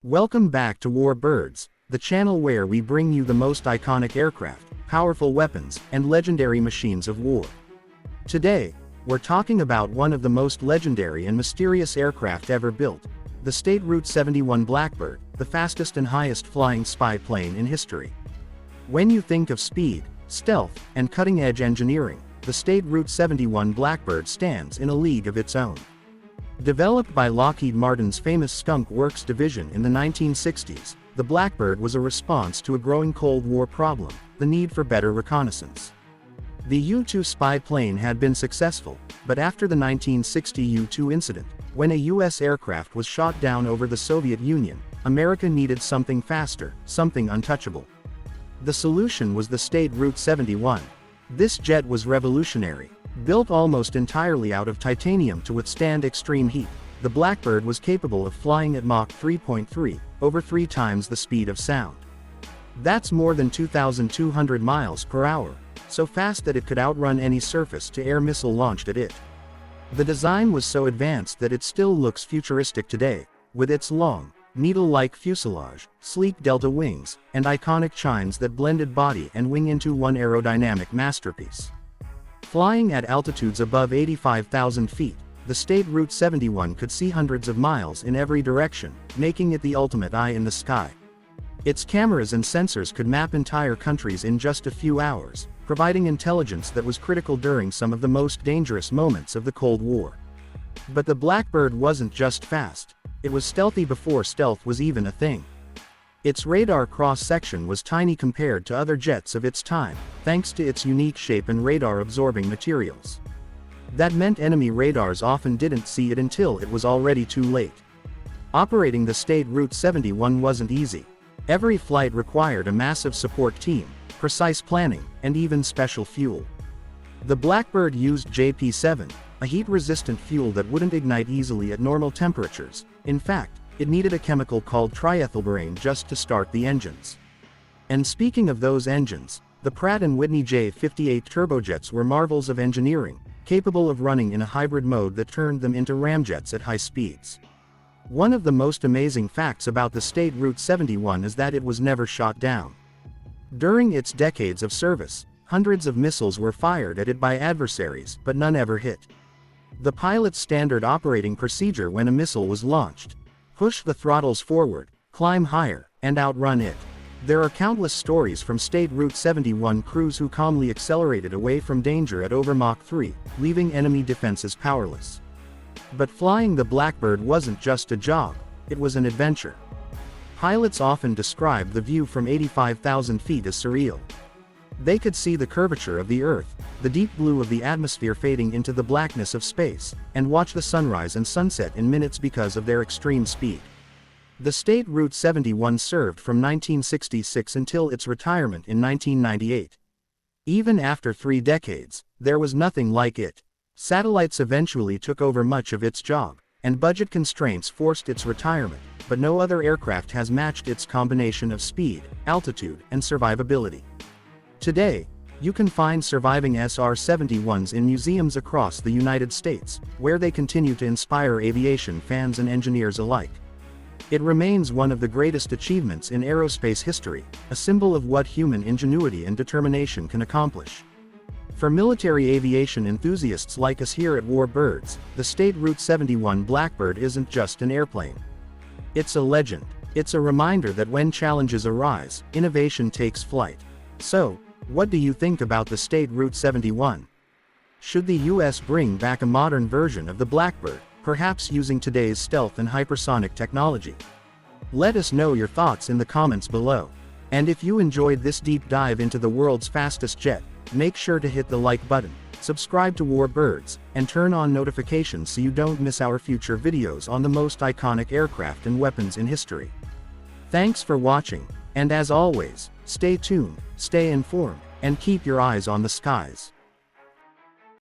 Welcome back to Warbirds, the channel where we bring you the most iconic aircraft, powerful weapons, and legendary machines of war. Today, we're talking about one of the most legendary and mysterious aircraft ever built, the SR-71 Blackbird, the fastest and highest flying spy plane in history. When you think of speed, stealth, and cutting-edge engineering, the SR-71 Blackbird stands in a league of its own. Developed by Lockheed Martin's famous Skunk Works division in the 1960s, the Blackbird was a response to a growing Cold War problem, the need for better reconnaissance. The U-2 spy plane had been successful, but after the 1960 U-2 incident, when a U.S. aircraft was shot down over the Soviet Union, America needed something faster, something untouchable. The solution was the SR-71. This jet was revolutionary. Built almost entirely out of titanium to withstand extreme heat, the Blackbird was capable of flying at Mach 3.3, over 3 times the speed of sound. That's more than 2,200 miles per hour, so fast that it could outrun any surface-to-air missile launched at it. The design was so advanced that it still looks futuristic today, with its long, needle-like fuselage, sleek delta wings, and iconic chines that blended body and wing into one aerodynamic masterpiece. Flying at altitudes above 85,000 feet, the SR-71 could see hundreds of miles in every direction, making it the ultimate eye in the sky. Its cameras and sensors could map entire countries in just a few hours, providing intelligence that was critical during some of the most dangerous moments of the Cold War. But the Blackbird wasn't just fast, it was stealthy before stealth was even a thing. Its radar cross-section was tiny compared to other jets of its time, thanks to its unique shape and radar-absorbing materials. That meant enemy radars often didn't see it until it was already too late. Operating the SR-71 wasn't easy. Every flight required a massive support team, precise planning, and even special fuel. The Blackbird used JP7, a heat-resistant fuel that wouldn't ignite easily at normal temperatures. In fact, it needed a chemical called triethylborane just to start the engines. And speaking of those engines, the Pratt & Whitney J58 turbojets were marvels of engineering, capable of running in a hybrid mode that turned them into ramjets at high speeds. One of the most amazing facts about the SR-71 is that it was never shot down. During its decades of service, hundreds of missiles were fired at it by adversaries, but none ever hit. The pilot's standard operating procedure when a missile was launched: push the throttles forward, climb higher, and outrun it. There are countless stories from SR-71 crews who calmly accelerated away from danger at over Mach 3, leaving enemy defenses powerless. But flying the Blackbird wasn't just a job, it was an adventure. Pilots often described the view from 85,000 feet as surreal. They could see the curvature of the Earth, the deep blue of the atmosphere fading into the blackness of space, and watch the sunrise and sunset in minutes because of their extreme speed. The SR-71 served from 1966 until its retirement in 1998. Even after 3 decades, there was nothing like it. Satellites eventually took over much of its job, and budget constraints forced its retirement, but no other aircraft has matched its combination of speed, altitude, and survivability. Today, you can find surviving SR-71s in museums across the United States, where they continue to inspire aviation fans and engineers alike. It remains one of the greatest achievements in aerospace history, a symbol of what human ingenuity and determination can accomplish. For military aviation enthusiasts like us here at Warbirds, the SR-71 Blackbird isn't just an airplane. It's a legend. It's a reminder that when challenges arise, innovation takes flight. So, what do you think about the SR-71? Should the US bring back a modern version of the Blackbird, perhaps using today's stealth and hypersonic technology? Let us know your thoughts in the comments below. And if you enjoyed this deep dive into the world's fastest jet, make sure to hit the like button, subscribe to Warbirds, and turn on notifications so you don't miss our future videos on the most iconic aircraft and weapons in history. Thanks for watching, and as always, stay tuned, stay informed, and keep your eyes on the skies.